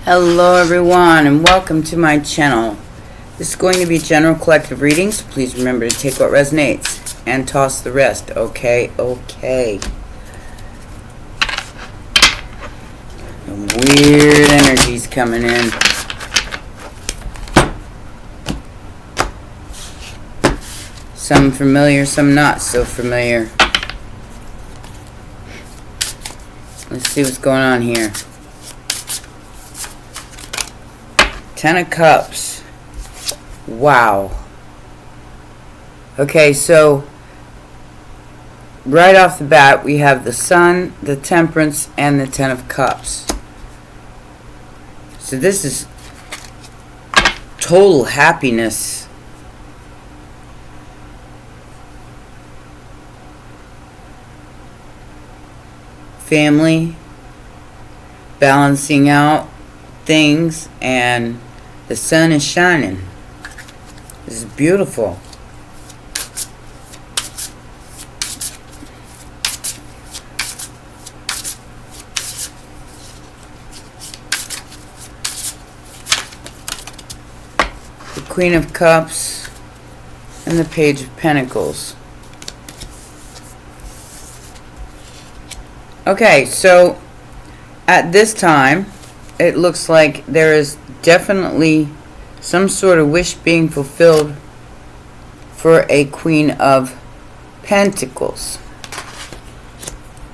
Hello everyone and welcome to my channel. This is going to be general collective readings. Please remember to take what resonates and toss the rest. Okay. Some weird energies coming in. Some familiar, some not so familiar. Let's see what's going on here. 10 of Cups. Wow. Okay, so right off the bat we have the Sun, the Temperance, and the 10 of Cups. So this is total happiness. Family, balancing out things, and the sun is shining. This is beautiful. The Queen of Cups and the Page of Pentacles. Okay, so at this time it looks like there is definitely some sort of wish being fulfilled for a Queen of Pentacles.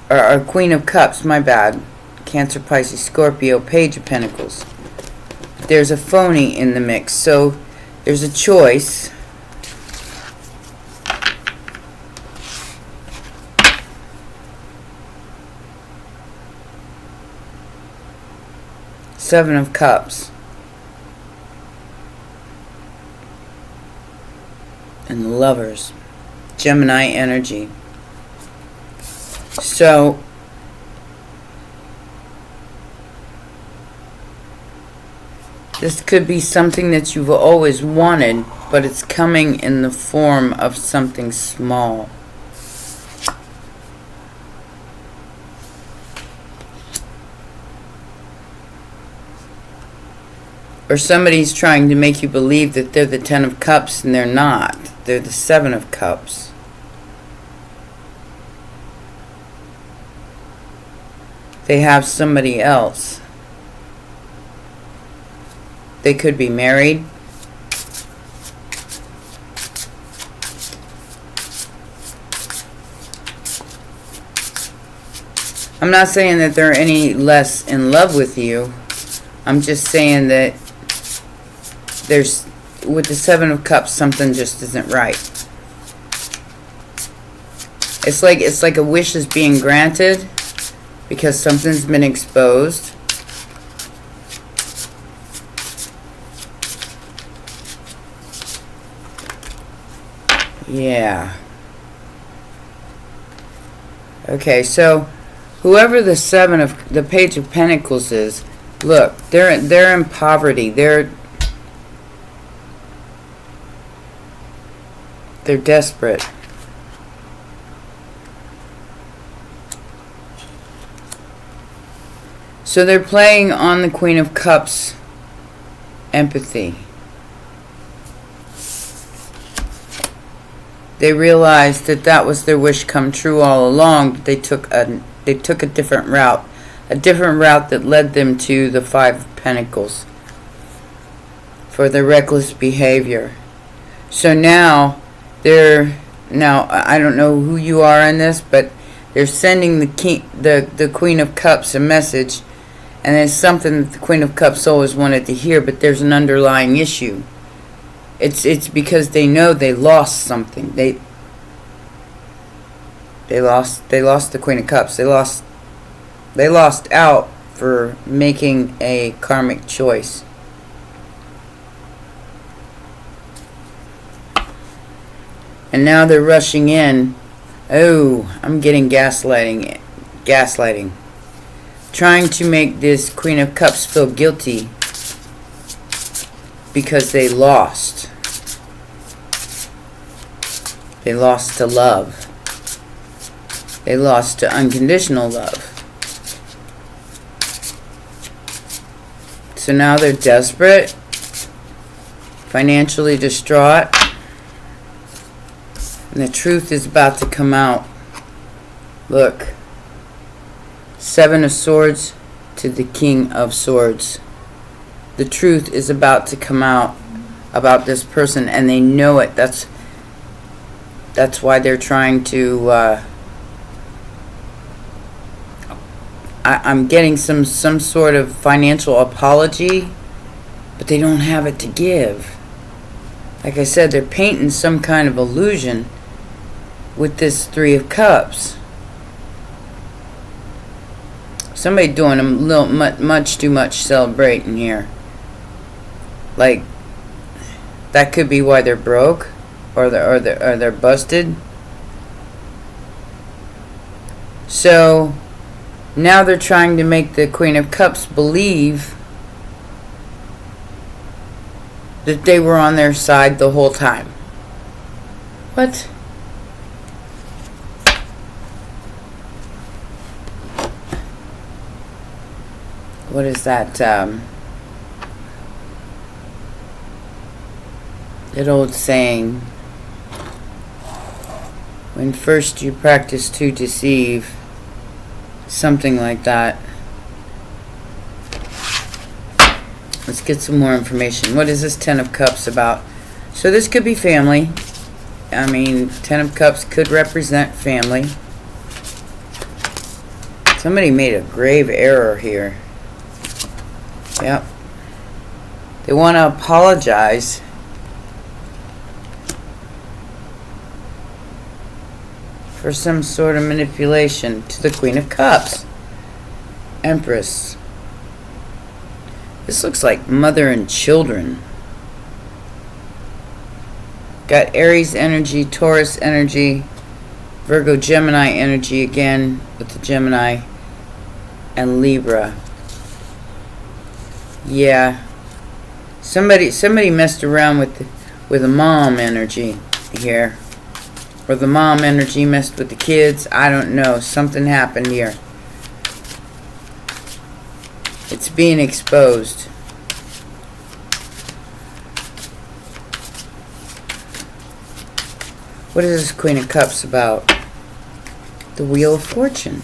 Or Queen of Cups, my bad. Cancer, Pisces, Scorpio, Page of Pentacles. There's a phony in the mix, so there's a choice. Seven of Cups. And the Lovers. Gemini energy. So this could be something that you've always wanted, but it's coming in the form of something small. Or somebody's trying to make you believe that they're the 10 of Cups and they're not. They're the 7 of Cups. They have somebody else. They could be married. I'm not saying that they're any less in love with you. I'm just saying that there's, with the 7 of Cups, something just isn't right. It's like a wish is being granted because something's been exposed. Yeah. Okay, so whoever the 7 of the Page of Pentacles is, look, they're in poverty. They're desperate. So they're playing on the Queen of Cups empathy. They realized that that was their wish come true all along, but they took a different route. A different route that led them to the 5 of Pentacles for their reckless behavior. So now I don't know who you are in this, but they're sending the Queen of Cups a message, and it's something that the Queen of Cups always wanted to hear, but there's an underlying issue. It's because they know they lost something. They lost the Queen of Cups. They lost out for making a karmic choice. And now they're rushing in. Oh, I'm getting gaslighting. Trying to make this Queen of Cups feel guilty because they lost. They lost to love. They lost to unconditional love. So now they're desperate, financially distraught, and the truth is about to come out. Look. 7 of Swords to the King of Swords. The truth is about to come out about this person, and they know it. That's why they're trying to I'm getting some sort of financial apology, but they don't have it to give. Like I said, they're painting some kind of illusion with this 3 of Cups. Somebody doing a little much too much celebrating here. Like, that could be why they're broke, or they're busted. So now they're trying to make the Queen of Cups believe that they were on their side the whole time. What? What is that? That old saying, when first you practice to deceive, something like that. Let's get some more information. What is this 10 of Cups about? So this could be family. I mean, 10 of Cups could represent family. Somebody made a grave error here. Yep. They want to apologize. For some sort of manipulation to the Queen of Cups. Empress. This looks like mother and children. Got Aries energy, Taurus energy, Virgo, Gemini energy again with the Gemini, and Libra. Yeah. Somebody messed around with the mom energy here. Or the mom energy messed with the kids. I don't know. Something happened here. It's being exposed. What is this Queen of Cups about? The Wheel of Fortune.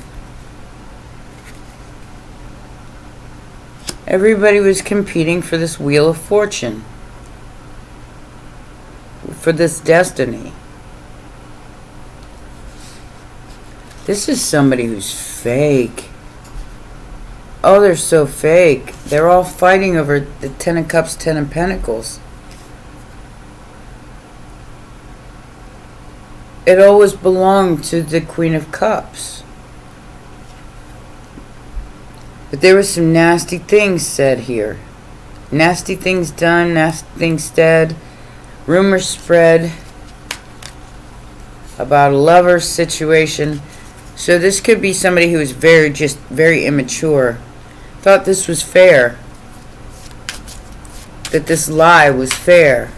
Everybody was competing for this Wheel of Fortune. For this destiny. This is somebody who's fake. Oh, they're so fake. They're all fighting over the 10 of Cups, 10 of Pentacles. It always belonged to the Queen of Cups. But there were some nasty things said here. Nasty things done, nasty things said. Rumors spread about a lover situation. So this could be somebody who is very immature. Thought this was fair. That this lie was fair.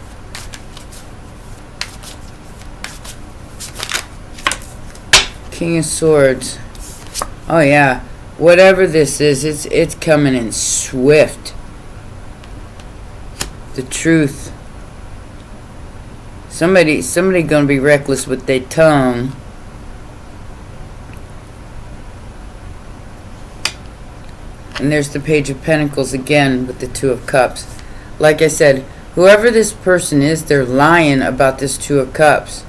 King of Swords. Oh yeah. Whatever this is, it's coming in swift. The truth. Somebody gonna be reckless with their tongue. And there's the Page of Pentacles again with the 2 of Cups. Like I said, whoever this person is, they're lying about this 2 of Cups.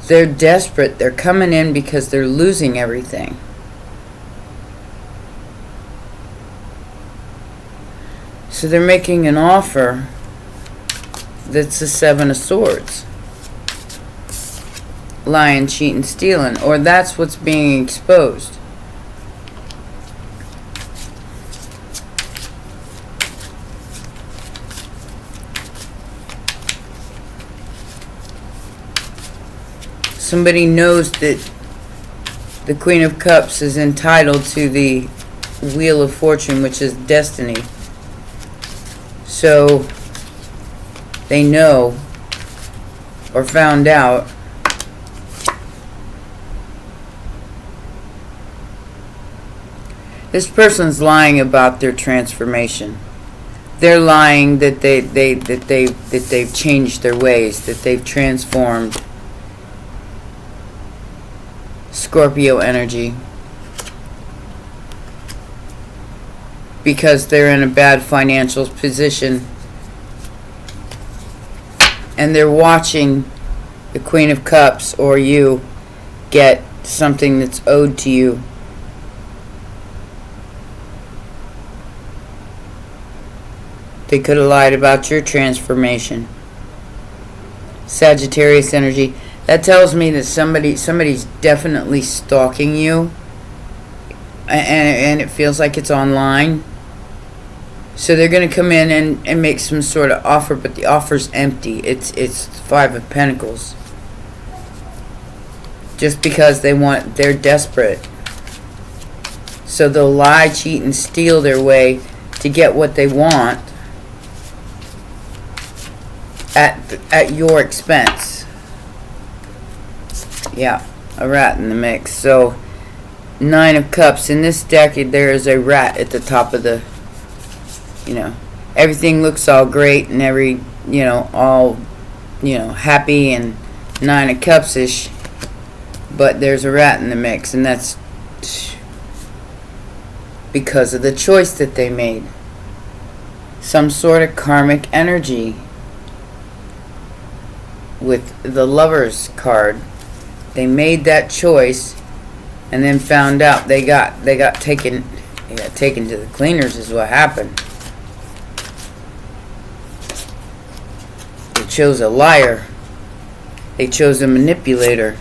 They're desperate. They're coming in because they're losing everything. So they're making an offer that's the 7 of Swords. Lying, cheating, stealing. Or that's what's being exposed. Somebody knows that the Queen of Cups is entitled to the Wheel of Fortune, which is destiny. So they know or found out This person's lying about their transformation. They're lying that they've changed their ways, that they've transformed. Scorpio energy. Because they're in a bad financial position. And they're watching the Queen of Cups or you get something that's owed to you. They could have lied about your transformation. Sagittarius energy. That tells me that somebody's definitely stalking you. And it feels like it's online. So they're going to come in and make some sort of offer, but the offer's empty. It's Five of Pentacles. Just because they're desperate. So they'll lie, cheat, and steal their way to get what they want at your expense. Yeah, a rat in the mix. So, Nine of Cups. In this deck, there is a rat at the top of the, everything looks all great and all, happy and Nine of Cups-ish. But there's a rat in the mix, and that's because of the choice that they made. Some sort of karmic energy. With the Lovers card, they made that choice, and then found out they got taken to the cleaners. Is what happened. They chose a liar. They chose a manipulator.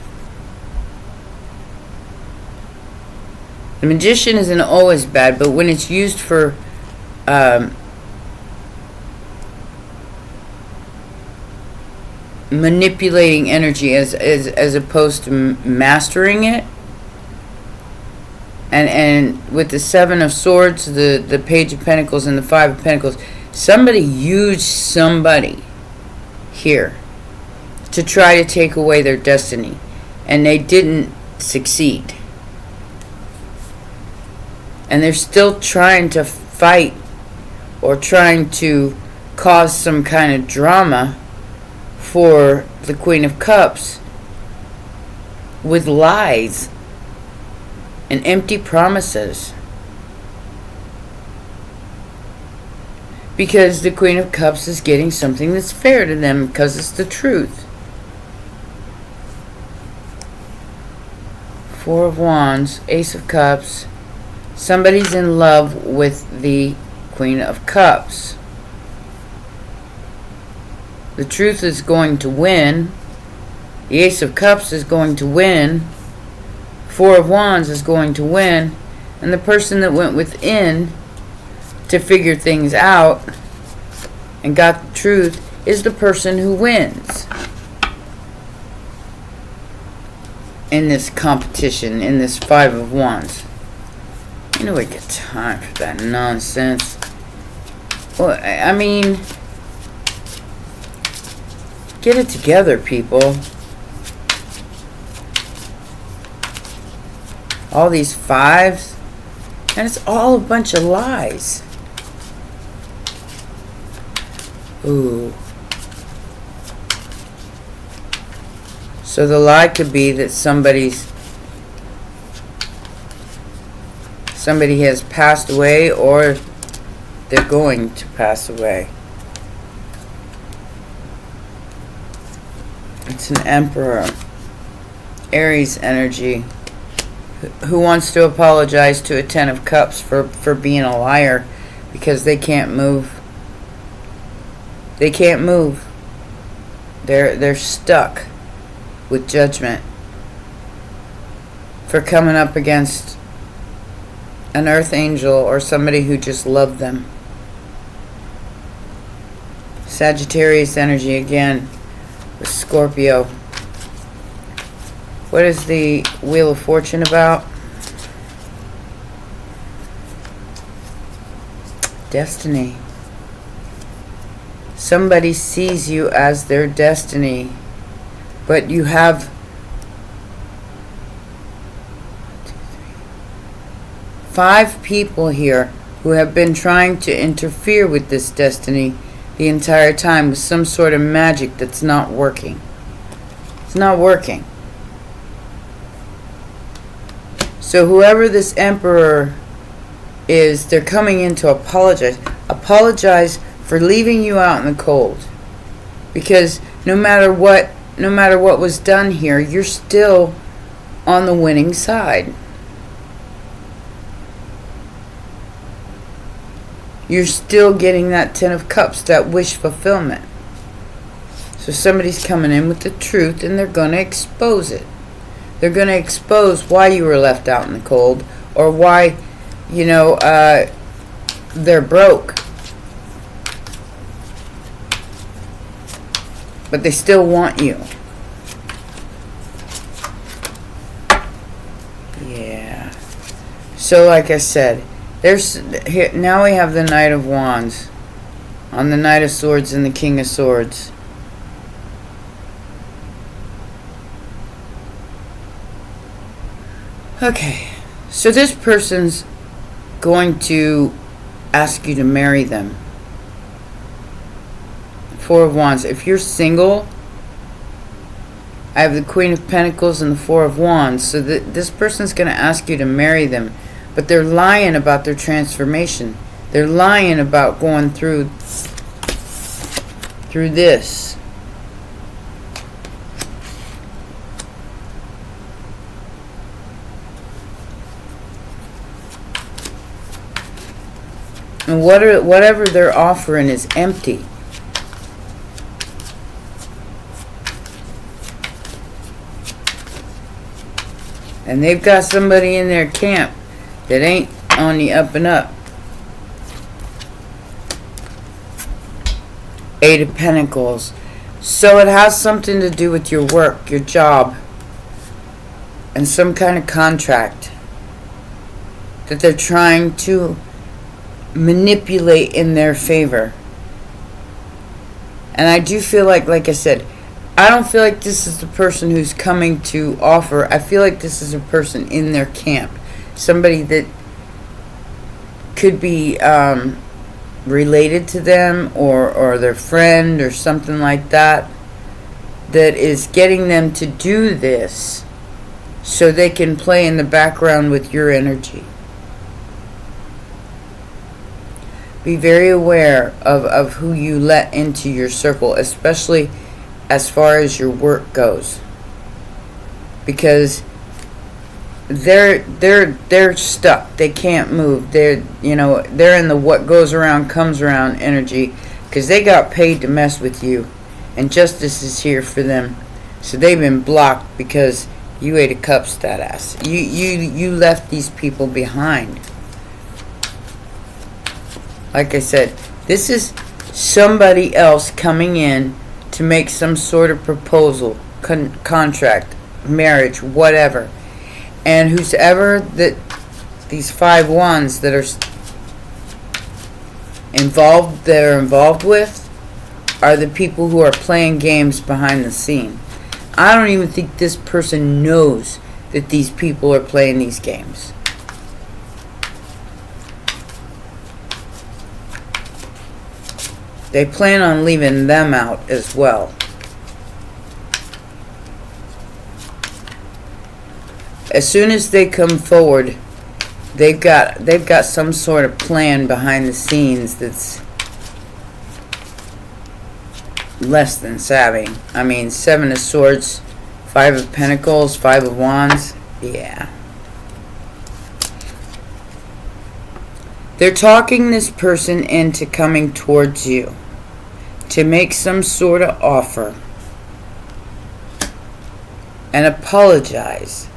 The Magician isn't always bad, but when it's used for manipulating energy as opposed to mastering it, and with the Seven of Swords, the Page of Pentacles, and the Five of Pentacles, somebody used somebody here to try to take away their destiny, and they didn't succeed. And they're still trying to fight or trying to cause some kind of drama for the Queen of Cups with lies and empty promises. Because the Queen of Cups is getting something that's fair to them because it's the truth. Four of Wands, Ace of Cups. Somebody's in love with the Queen of Cups. The truth is going to win. The Ace of Cups is going to win. Four of Wands is going to win. And the person that went within to figure things out and got the truth is the person who wins in this competition, in this Five of Wands. You know, we get time for that nonsense. Well, I mean, get it together, people. All these fives, and it's all a bunch of lies. Ooh. So the lie could be that somebody has passed away, or they're going to pass away. It's an Emperor. Aries energy. Who wants to apologize to a Ten of Cups for being a liar because they can't move. They can't move. They're stuck with Judgment for coming up against an earth angel or somebody who just loved them. Sagittarius energy again with Scorpio. What is the Wheel of Fortune about? Destiny. Somebody sees you as their destiny, but you have 5 people here who have been trying to interfere with this destiny the entire time with some sort of magic that's not working. It's not working. So whoever this emperor is, they're coming in to apologize. Apologize for leaving you out in the cold. Because no matter what was done here, you're still on the winning side. You're still getting that 10 of Cups, that wish fulfillment. So somebody's coming in with the truth and they're going to expose it. They're going to expose why you were left out in the cold, or why, they're broke. But they still want you. Yeah. So like I said, now we have the Knight of Wands on the Knight of Swords and the King of Swords. Okay, so this person's going to ask you to marry them. 4 of Wands. If you're single, I have the Queen of Pentacles and the 4 of Wands. So this person's going to ask you to marry them. But they're lying about their transformation. They're lying about going through this. And whatever they're offering is empty. And they've got somebody in their camp that ain't on the up and up. 8 of Pentacles. So it has something to do with your work, your job, and some kind of contract that they're trying to manipulate in their favor. And I do feel like I said, I don't feel like this is the person who's coming to offer. I feel like this is a person in their camp. Somebody that could be related to them, or their friend or something like that, that is getting them to do this so they can play in the background with your energy. Be very aware of who you let into your circle, especially as far as your work goes, because they're stuck. They can't move. They're in the what goes around comes around energy, because they got paid to mess with you, and justice is here for them. So they've been blocked because you ate a cup status. You left these people behind. Like I said, this is somebody else coming in to make some sort of proposal, contract, marriage, whatever. And whoever that these 5 wands that are involved with are the people who are playing games behind the scene. I don't even think this person knows that these people are playing these games. They plan on leaving them out as well. As soon as they come forward, they've got some sort of plan behind the scenes that's less than savvy. I mean, 7 of Swords, 5 of Pentacles, 5 of Wands. Yeah. They're talking this person into coming towards you to make some sort of offer and apologize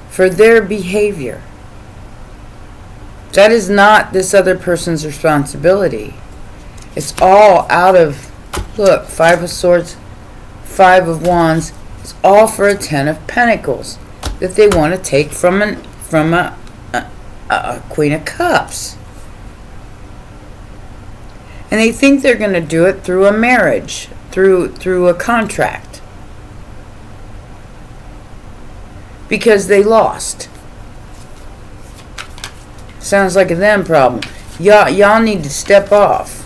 for their behavior. That is not this other person's responsibility. It's all out of, look, 5 of Swords, 5 of Wands. It's all for a 10 of Pentacles that they want to take from a Queen of Cups. And they think they're going to do it through a marriage, through a contract. Because they lost. Sounds like a them problem. Y'all need to step off.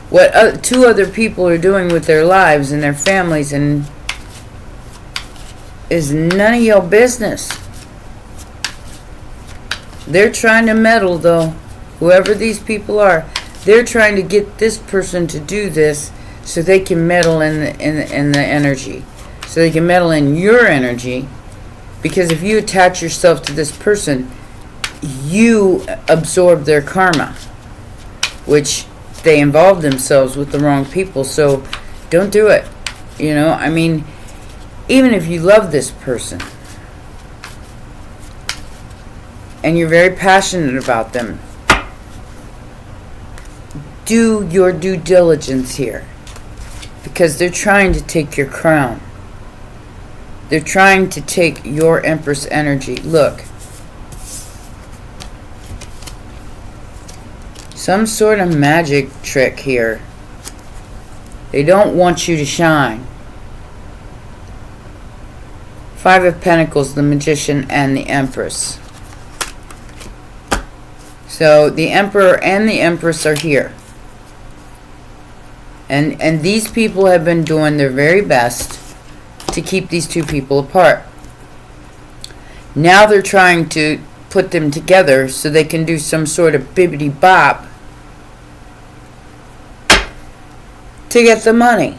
What two other people are doing with their lives and their families and is none of your business. They're trying to meddle, though. Whoever these people are, they're trying to get this person to do this so they can meddle in the energy. So they can meddle in your energy. Because if you attach yourself to this person, you absorb their karma, which they involved themselves with the wrong people. So don't do it. You know, I mean, even if you love this person and you're very passionate about them, do your due diligence here, because they're trying to take your crown. They're trying to take your Empress energy. Look. Some sort of magic trick here. They don't want you to shine. Five of Pentacles, the Magician, and the Empress. So the Emperor and the Empress are here. And these people have been doing their very best to keep these two people apart. Now they're trying to put them together so they can do some sort of bibbity bop to get the money.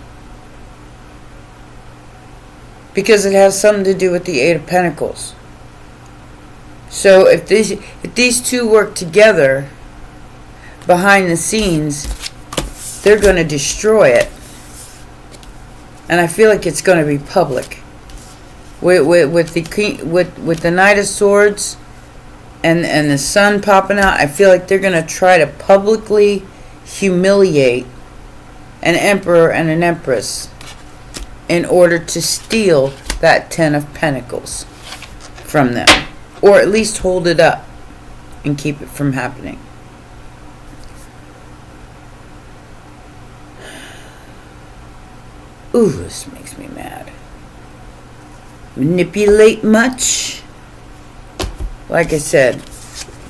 Because it has something to do with the Eight of Pentacles. So if these two work together behind the scenes, they're going to destroy it. And I feel like it's going to be public. With the Knight of Swords and the Sun popping out, I feel like they're going to try to publicly humiliate an Emperor and an Empress in order to steal that Ten of Pentacles from them. Or at least hold it up and keep it from happening. Ooh, this makes me mad. Manipulate much? Like I said,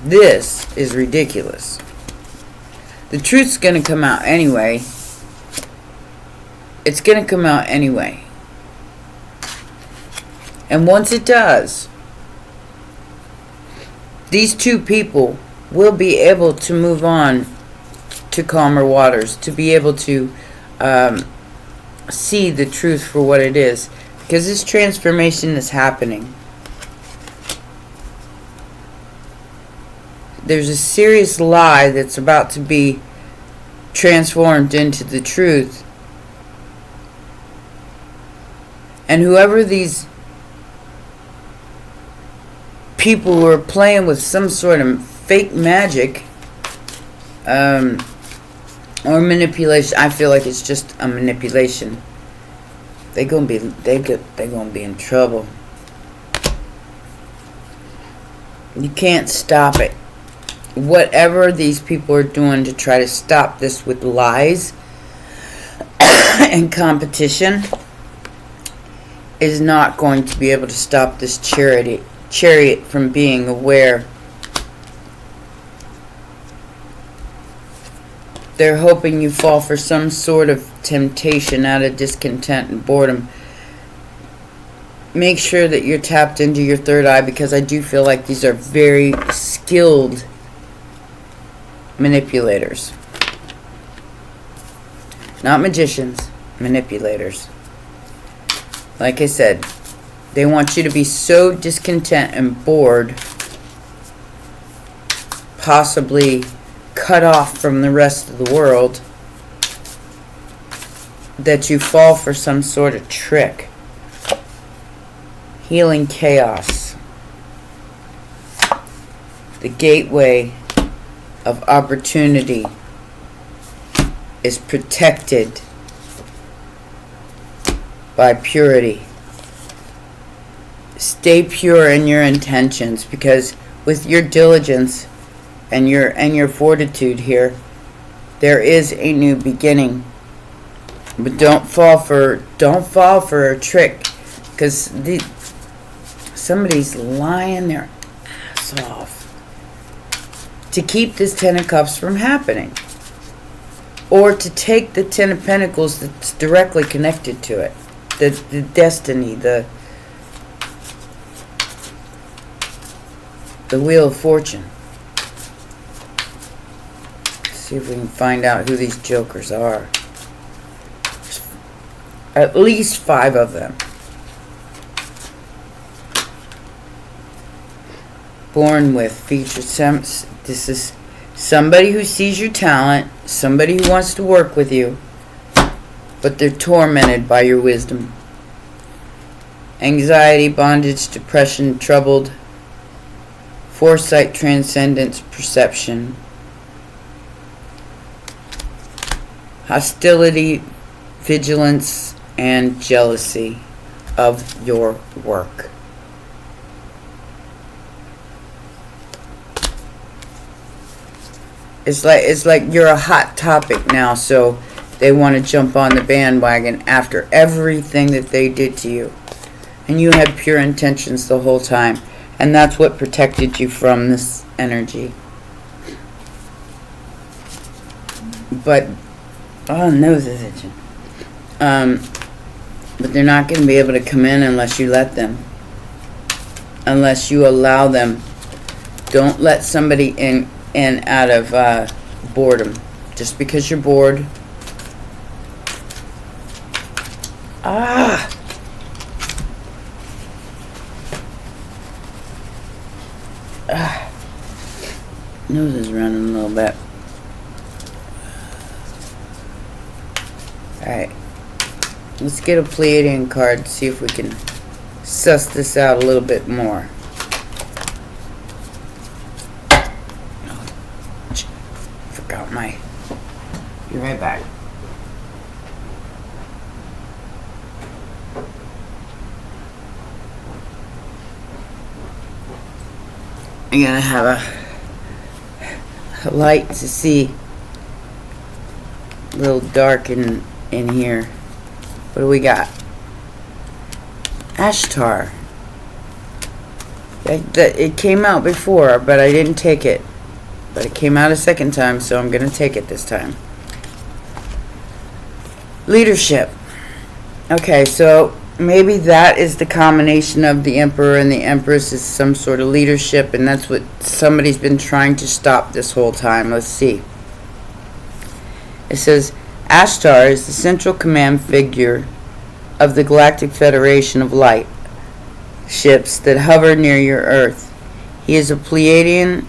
this is ridiculous. The truth's going to come out anyway. It's going to come out anyway. And once it does, these two people will be able to move on to calmer waters, to be able to see the truth for what it is. Because this transformation is happening. There's a serious lie that's about to be transformed into the truth. And whoever these people who are playing with some sort of fake magic or manipulation, I feel like it's just a manipulation. They're gonna be in trouble. You can't stop it. Whatever these people are doing to try to stop this with lies and competition is not going to be able to stop this chariot from being aware. They're hoping you fall for some sort of temptation out of discontent and boredom. Make sure that you're tapped into your third eye, because I do feel like these are very skilled manipulators. Not magicians, manipulators. Like I said, they want you to be so discontent and bored, possibly cut off from the rest of the world, that you fall for some sort of trick. Healing chaos. The gateway of opportunity is protected by purity. Stay pure in your intentions, because with your diligence and your fortitude here, there is a new beginning. But don't fall for a trick, because somebody's lying their Cups off to keep this Ten of Cups from happening. Or to take the Ten of Pentacles that's directly connected to it. The destiny, the Wheel of Fortune. Let's see if we can find out who these jokers are. At least 5 of them. Born with featured this is somebody who sees your talent, somebody who wants to work with you, but they're tormented by your wisdom. Anxiety, bondage, depression, troubled, foresight, transcendence, perception, hostility, vigilance, and jealousy of your work. It's like you're a hot topic now, so they want to jump on the bandwagon after everything that they did to you. And you had pure intentions the whole time. And that's what protected you from this energy. But, oh, nose is itching. But they're not going to be able to come in unless you let them. Unless you allow them. Don't let somebody in out of boredom. Just because you're bored. Nose is running a little bit. Alright. Let's get a Pleiadian card, see if we can suss this out a little bit more. Forgot my... Be right back. I'm gonna have a light to see. A little dark in here. What do we got? Ashtar. It came out before, but I didn't take it. But it came out a second time, so I'm gonna take it this time. Leadership. Okay, so maybe that is the combination of the Emperor and the Empress is some sort of leadership, and that's what somebody's been trying to stop this whole time. Let's see. It says, Ashtar is the central command figure of the Galactic Federation of Light ships that hover near your Earth. He is a Pleiadian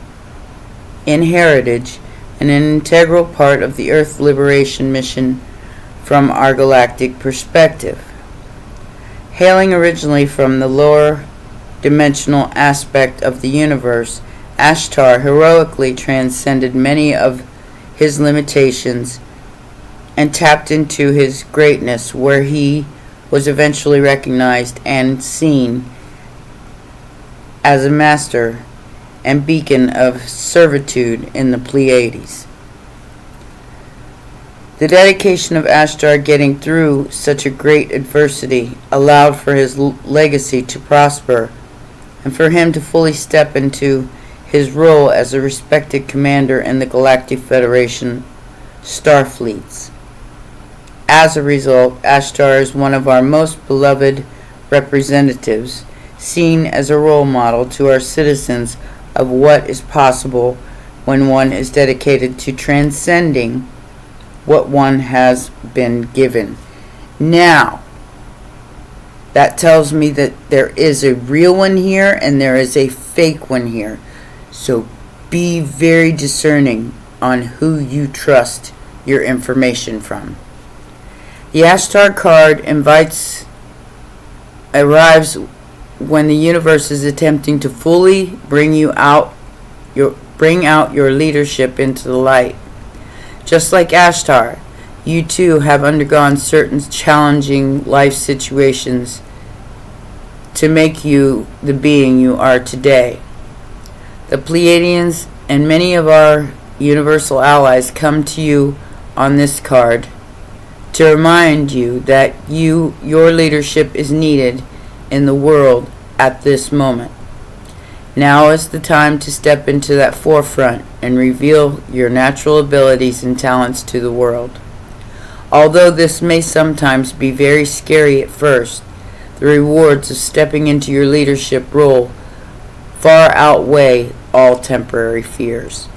in heritage and an integral part of the Earth liberation mission from our galactic perspective. Hailing originally from the lower dimensional aspect of the universe, Ashtar heroically transcended many of his limitations and tapped into his greatness, where he was eventually recognized and seen as a master and beacon of servitude in the Pleiades. The dedication of Ashtar getting through such a great adversity allowed for his legacy to prosper and for him to fully step into his role as a respected commander in the Galactic Federation starfleets. As a result, Ashtar is one of our most beloved representatives, seen as a role model to our citizens of what is possible when one is dedicated to transcending what one has been given. Now, that tells me that there is a real one here and there is a fake one here. So be very discerning on who you trust your information from. The Ashtar card arrives when the universe is attempting to fully bring out your leadership into the light. Just like Ashtar, you too have undergone certain challenging life situations to make you the being you are today. The Pleiadians and many of our universal allies come to you on this card to remind you that your leadership is needed in the world at this moment. Now is the time to step into that forefront and reveal your natural abilities and talents to the world. Although this may sometimes be very scary at first, the rewards of stepping into your leadership role far outweigh all temporary fears.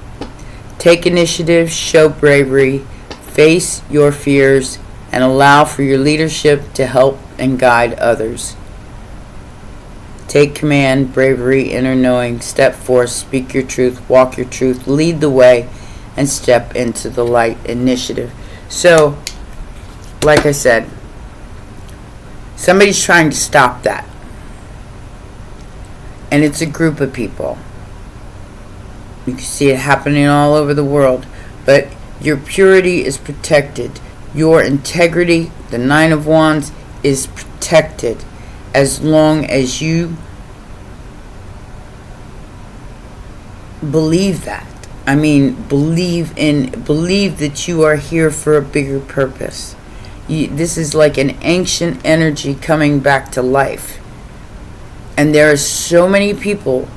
Take initiative, show bravery, face your fears, and allow for your leadership to help and guide others. Take command, bravery, inner knowing, step forth, speak your truth, walk your truth, lead the way, and step into the light. Initiative. So, like I said, somebody's trying to stop that. And it's a group of people. You can see it happening all over the world. But your purity is protected. Your integrity, the Nine of Wands, is protected as long as you believe that. I mean, believe that you are here for a bigger purpose. This is like an ancient energy coming back to life. And there are so many people,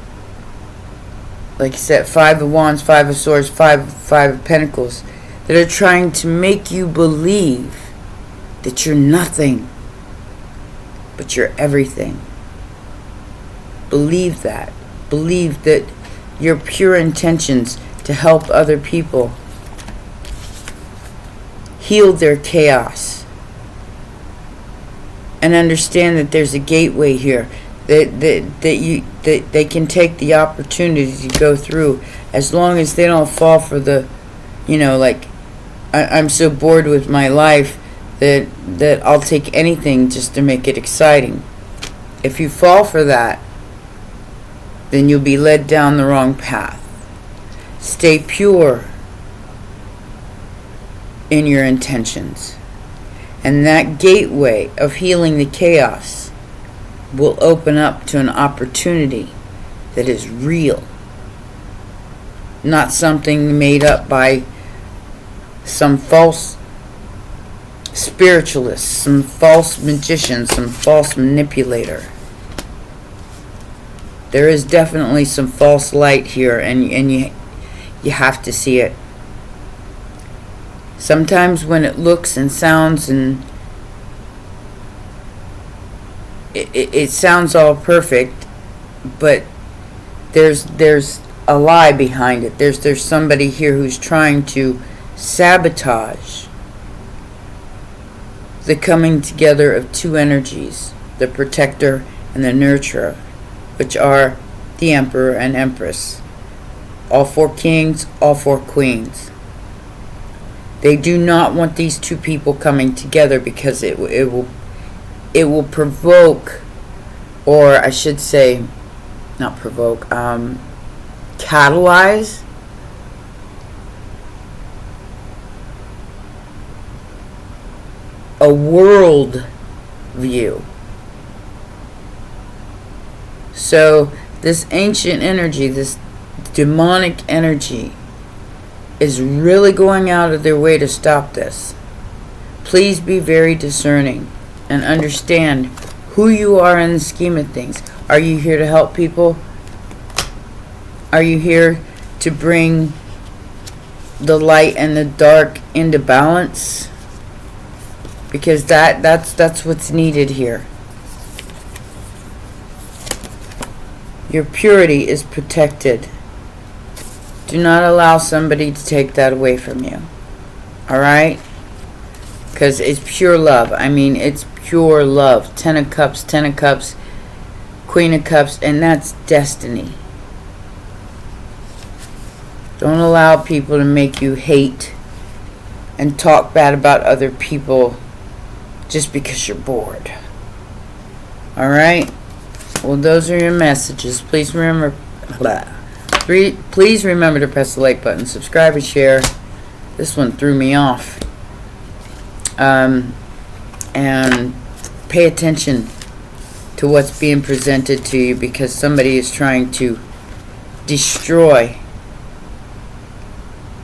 like I said, Five of Wands, Five of Swords, Five of Pentacles, that are trying to make you believe that you're nothing, but you're everything. Believe that. Believe that your pure intentions to help other people heal their chaos. And understand that there's a gateway here. That they can take the opportunity to go through, as long as they don't fall for the, like, I'm so bored with my life that I'll take anything just to make it exciting. If you fall for that, then you'll be led down the wrong path. Stay pure in your intentions. And that gateway of healing the chaos will open up to an opportunity that is real. Not something made up by some false spiritualist, some false magician, some false manipulator. There is definitely some false light here, and you have to see it. Sometimes when it looks and sounds and it sounds all perfect, but there's a lie behind it. There's somebody here who's trying to sabotage the coming together of two energies, the protector and the nurturer, which are the Emperor and Empress. All four kings, all four queens. They do not want these two people coming together because it will provoke, or I should say, not provoke, catalyze a world view. So this ancient energy, this demonic energy, is really going out of their way to stop this. Please be very discerning and understand who you are in the scheme of things. Are you here to help people? Are you here to bring the light and the dark into balance? Because that's what's needed here. Your purity is protected. Do not allow somebody to take that away from you. Alright? Because it's pure love. I mean, it's pure love. 10 of Cups, 10 of Cups, Queen of Cups, and that's destiny. Don't allow people to make you hate and talk bad about other people just because you're bored. Alright? Well, those are your messages. Please remember... Please remember to press the like button, subscribe, and share. This one threw me off. And pay attention to what's being presented to you, because somebody is trying to destroy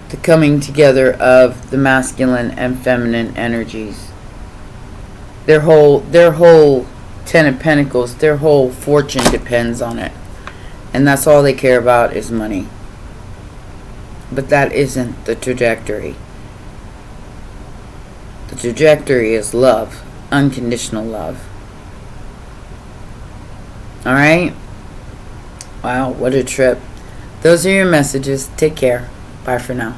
the coming together of the masculine and feminine energies. Their whole 10 of Pentacles, their whole fortune depends on it. And that's all they care about is money. But that isn't the trajectory. The trajectory is love. Unconditional love. Alright? Wow, what a trip. Those are your messages. Take care. Bye for now.